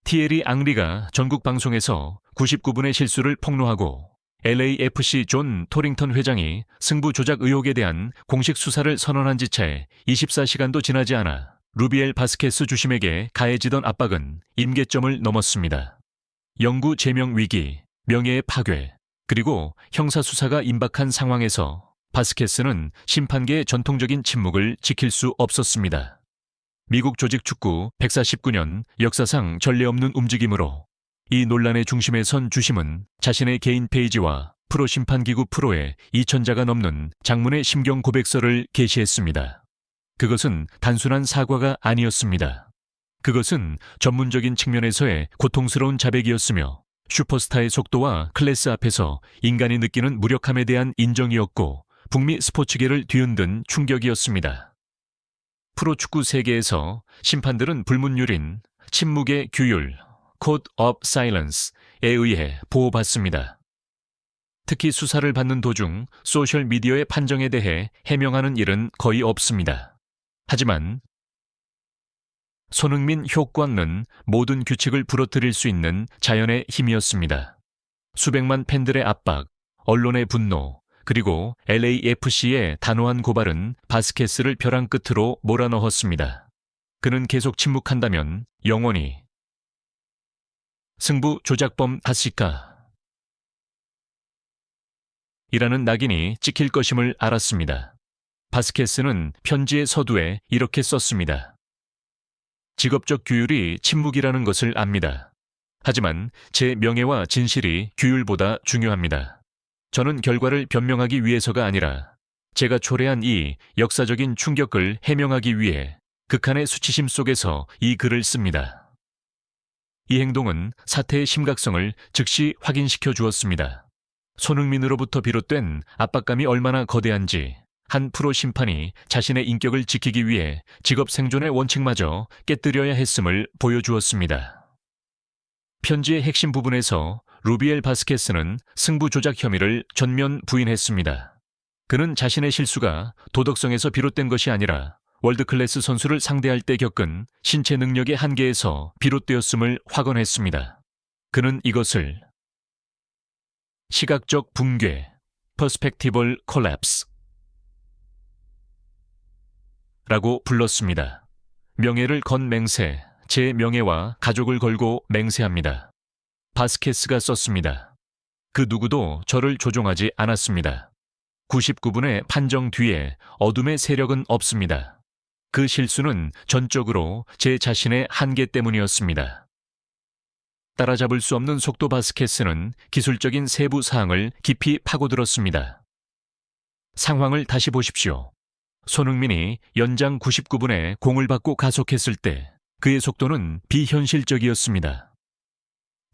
티에리 앙리가 전국 방송에서 99분의 실수를 폭로하고 LAFC 존 토링턴 회장이 승부 조작 의혹에 대한 공식 수사를 선언한 지 채 24시간도 지나지 않아 루비엘 바스케스 주심에게 가해지던 압박은 임계점을 넘었습니다. 영구 제명 위기, 명예의 파괴, 그리고 형사수사가 임박한 상황에서 바스케스는 심판계의 전통적인 침묵을 지킬 수 없었습니다. 미국 조직 축구 149년 역사상 전례 없는 움직임으로 이 논란의 중심에 선 주심은 자신의 개인 페이지와 프로심판기구 프로에 2,000자가 넘는 장문의 심경 고백서를 게시했습니다. 그것은 단순한 사과가 아니었습니다. 그것은 전문적인 측면에서의 고통스러운 자백이었으며 슈퍼스타의 속도와 클래스 앞에서 인간이 느끼는 무력함에 대한 인정이었고 북미 스포츠계를 뒤흔든 충격이었습니다. 프로축구 세계에서 심판들은 불문율인 침묵의 규율, Code of Silence에 의해 보호받습니다. 특히 수사를 받는 도중 소셜미디어의 판정에 대해 해명하는 일은 거의 없습니다. 하지만 손흥민 효과는 모든 규칙을 부러뜨릴 수 있는 자연의 힘이었습니다. 수백만 팬들의 압박, 언론의 분노, 그리고 LAFC의 단호한 고발은 바스케스를 벼랑 끝으로 몰아넣었습니다. 그는 계속 침묵한다면 영원히 승부 조작범 다시카 이라는 낙인이 찍힐 것임을 알았습니다. 바스케스는 편지의 서두에 이렇게 썼습니다. 직업적 규율이 침묵이라는 것을 압니다. 하지만 제 명예와 진실이 규율보다 중요합니다. 저는 결과를 변명하기 위해서가 아니라 제가 초래한 이 역사적인 충격을 해명하기 위해 극한의 수치심 속에서 이 글을 씁니다. 이 행동은 사태의 심각성을 즉시 확인시켜 주었습니다. 손흥민으로부터 비롯된 압박감이 얼마나 거대한지 한 프로 심판이 자신의 인격을 지키기 위해 직업 생존의 원칙마저 깨뜨려야 했음을 보여주었습니다. 편지의 핵심 부분에서 루비엘 바스케스는 승부 조작 혐의를 전면 부인했습니다. 그는 자신의 실수가 도덕성에서 비롯된 것이 아니라 월드클래스 선수를 상대할 때 겪은 신체 능력의 한계에서 비롯되었음을 확언했습니다. 그는 이것을 시각적 붕괴, 퍼스펙티벌 콜랩스 라고 불렀습니다. 명예를 건 맹세, 제 명예와 가족을 걸고 맹세합니다. 바스케스가 썼습니다. 그 누구도 저를 조종하지 않았습니다. 99분의 판정 뒤에 어둠의 세력은 없습니다. 그 실수는 전적으로 제 자신의 한계 때문이었습니다. 따라잡을 수 없는 속도 바스케스는 기술적인 세부 사항을 깊이 파고들었습니다. 상황을 다시 보십시오. 손흥민이 연장 99분에 공을 받고 가속했을 때 그의 속도는 비현실적이었습니다.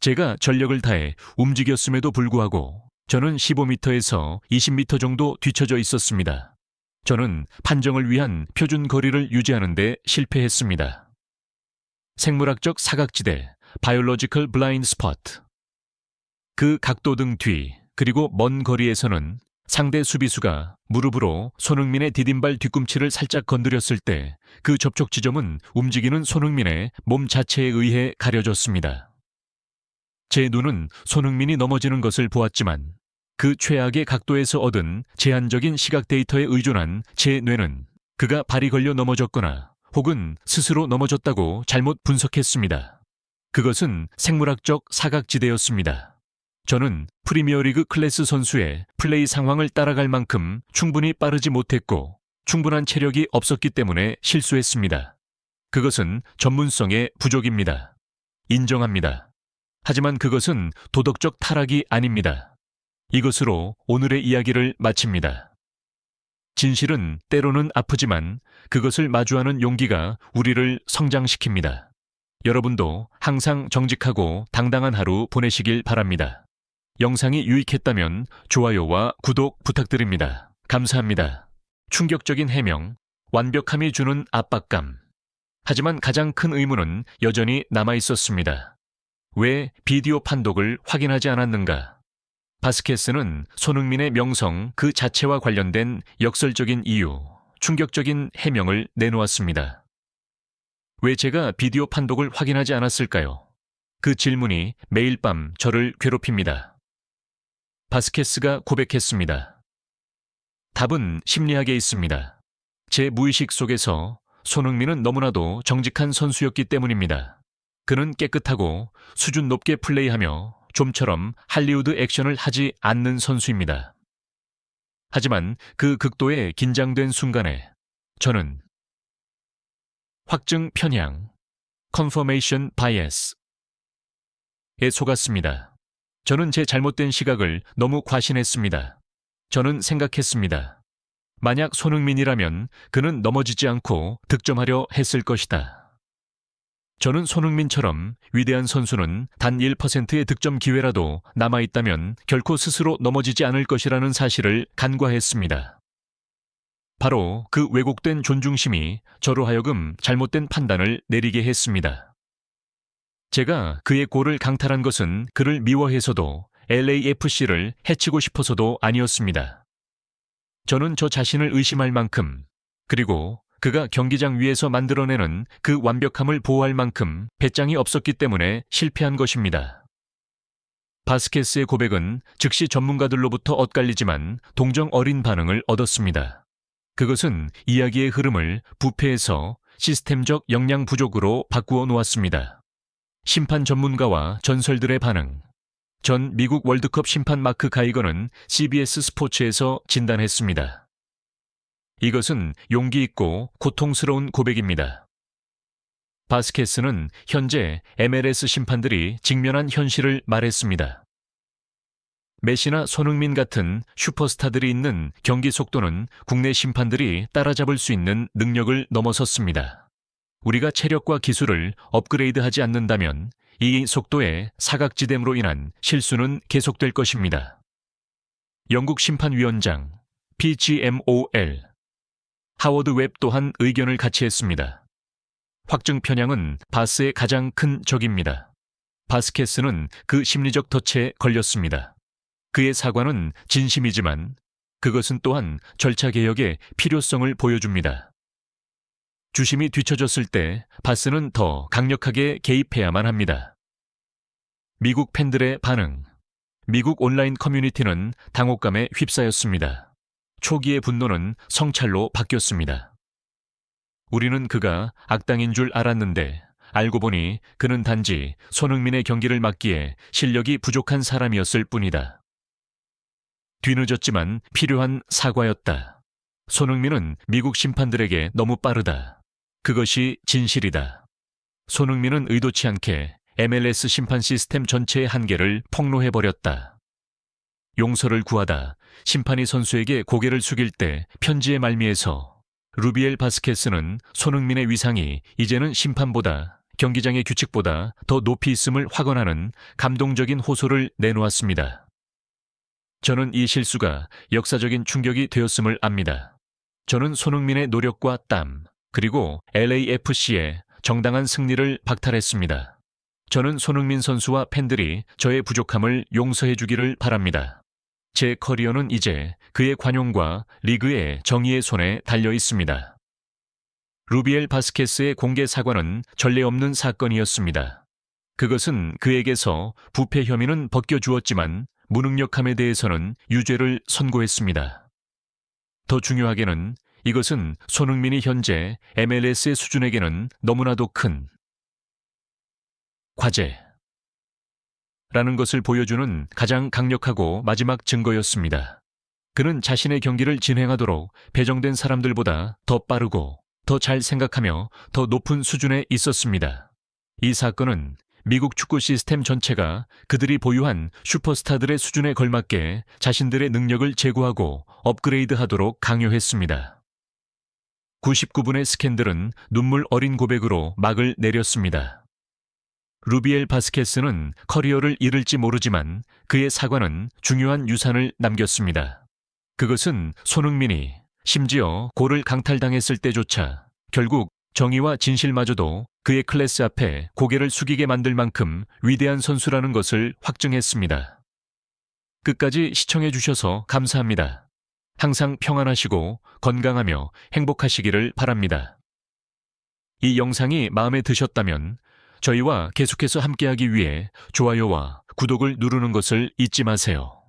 제가 전력을 다해 움직였음에도 불구하고 저는 15m에서 20m 정도 뒤처져 있었습니다. 저는 판정을 위한 표준 거리를 유지하는 데 실패했습니다. 생물학적 사각지대, 바이올로지컬 블라인드 스포트. 그 각도 등 뒤, 그리고 먼 거리에서는 상대 수비수가 무릎으로 손흥민의 디딤발 뒤꿈치를 살짝 건드렸을 때 그 접촉 지점은 움직이는 손흥민의 몸 자체에 의해 가려졌습니다. 제 눈은 손흥민이 넘어지는 것을 보았지만 그 최악의 각도에서 얻은 제한적인 시각 데이터에 의존한 제 뇌는 그가 발이 걸려 넘어졌거나 혹은 스스로 넘어졌다고 잘못 분석했습니다. 그것은 생물학적 사각지대였습니다. 저는 프리미어리그 클래스 선수의 플레이 상황을 따라갈 만큼 충분히 빠르지 못했고 충분한 체력이 없었기 때문에 실수했습니다. 그것은 전문성의 부족입니다. 인정합니다. 하지만 그것은 도덕적 타락이 아닙니다. 이것으로 오늘의 이야기를 마칩니다. 진실은 때로는 아프지만 그것을 마주하는 용기가 우리를 성장시킵니다. 여러분도 항상 정직하고 당당한 하루 보내시길 바랍니다. 영상이 유익했다면 좋아요와 구독 부탁드립니다. 감사합니다. 충격적인 해명, 완벽함이 주는 압박감. 하지만 가장 큰 의문은 여전히 남아 있었습니다. 왜 비디오 판독을 확인하지 않았는가? 바스케스는 손흥민의 명성 그 자체와 관련된 역설적인 이유, 충격적인 해명을 내놓았습니다. 왜 제가 비디오 판독을 확인하지 않았을까요? 그 질문이 매일 밤 저를 괴롭힙니다. 바스케스가 고백했습니다. 답은 심리학에 있습니다. 제 무의식 속에서 손흥민은 너무나도 정직한 선수였기 때문입니다. 그는 깨끗하고 수준 높게 플레이하며 좀처럼 할리우드 액션을 하지 않는 선수입니다. 하지만 그 극도의 긴장된 순간에 저는 확증 편향, confirmation bias에 속았습니다. 저는 제 잘못된 시각을 너무 과신했습니다. 저는 생각했습니다. 만약 손흥민이라면 그는 넘어지지 않고 득점하려 했을 것이다. 저는 손흥민처럼 위대한 선수는 단 1%의 득점 기회라도 남아있다면 결코 스스로 넘어지지 않을 것이라는 사실을 간과했습니다. 바로 그 왜곡된 존중심이 저로 하여금 잘못된 판단을 내리게 했습니다. 제가 그의 골을 강탈한 것은 그를 미워해서도 LAFC를 해치고 싶어서도 아니었습니다. 저는 저 자신을 의심할 만큼, 그리고 그가 경기장 위에서 만들어내는 그 완벽함을 보호할 만큼 배짱이 없었기 때문에 실패한 것입니다. 바스케스의 고백은 즉시 전문가들로부터 엇갈리지만 동정 어린 반응을 얻었습니다. 그것은 이야기의 흐름을 부패에서 시스템적 역량 부족으로 바꾸어 놓았습니다. 심판 전문가와 전설들의 반응. 전 미국 월드컵 심판 마크 가이거는 CBS 스포츠에서 진단했습니다. 이것은 용기 있고 고통스러운 고백입니다. 바스케스는 현재 MLS 심판들이 직면한 현실을 말했습니다. 메시나 손흥민 같은 슈퍼스타들이 있는 경기 속도는 국내 심판들이 따라잡을 수 있는 능력을 넘어섰습니다. 우리가 체력과 기술을 업그레이드하지 않는다면 이 속도의 사각지대로 인한 실수는 계속될 것입니다. 영국 심판위원장 PGMOL 하워드 웹 또한 의견을 같이 했습니다. 확증 편향은 바스의 가장 큰 적입니다. 바스케스는 그 심리적 덫에 걸렸습니다. 그의 사과는 진심이지만 그것은 또한 절차 개혁의 필요성을 보여줍니다. 주심이 뒤처졌을 때 바스는 더 강력하게 개입해야만 합니다. 미국 팬들의 반응. 미국 온라인 커뮤니티는 당혹감에 휩싸였습니다. 초기의 분노는 성찰로 바뀌었습니다. 우리는 그가 악당인 줄 알았는데 알고 보니 그는 단지 손흥민의 경기를 막기에 실력이 부족한 사람이었을 뿐이다. 뒤늦었지만 필요한 사과였다. 손흥민은 미국 심판들에게 너무 빠르다. 그것이 진실이다. 손흥민은 의도치 않게 MLS 심판 시스템 전체의 한계를 폭로해버렸다. 용서를 구하다 심판이 선수에게 고개를 숙일 때 편지의 말미에서 루비엘 바스케스는 손흥민의 위상이 이제는 심판보다 경기장의 규칙보다 더 높이 있음을 확언하는 감동적인 호소를 내놓았습니다. 저는 이 실수가 역사적인 충격이 되었음을 압니다. 저는 손흥민의 노력과 땀, 그리고 LAFC의 정당한 승리를 박탈했습니다. 저는 손흥민 선수와 팬들이 저의 부족함을 용서해 주기를 바랍니다. 제 커리어는 이제 그의 관용과 리그의 정의의 손에 달려 있습니다. 루비엘 바스케스의 공개 사과는 전례 없는 사건이었습니다. 그것은 그에게서 부패 혐의는 벗겨주었지만 무능력함에 대해서는 유죄를 선고했습니다. 더 중요하게는 이것은 손흥민이 현재 MLS의 수준에게는 너무나도 큰 과제라는 것을 보여주는 가장 강력하고 마지막 증거였습니다. 그는 자신의 경기를 진행하도록 배정된 사람들보다 더 빠르고 더 잘 생각하며 더 높은 수준에 있었습니다. 이 사건은 미국 축구 시스템 전체가 그들이 보유한 슈퍼스타들의 수준에 걸맞게 자신들의 능력을 제고하고 업그레이드하도록 강요했습니다. 99분의 스캔들은 눈물 어린 고백으로 막을 내렸습니다. 루비엘 바스케스는 커리어를 잃을지 모르지만 그의 사과는 중요한 유산을 남겼습니다. 그것은 손흥민이 심지어 골을 강탈당했을 때조차 결국 정의와 진실마저도 그의 클래스 앞에 고개를 숙이게 만들 만큼 위대한 선수라는 것을 확증했습니다. 끝까지 시청해 주셔서 감사합니다. 항상 평안하시고 건강하며 행복하시기를 바랍니다. 이 영상이 마음에 드셨다면 저희와 계속해서 함께하기 위해 좋아요와 구독을 누르는 것을 잊지 마세요.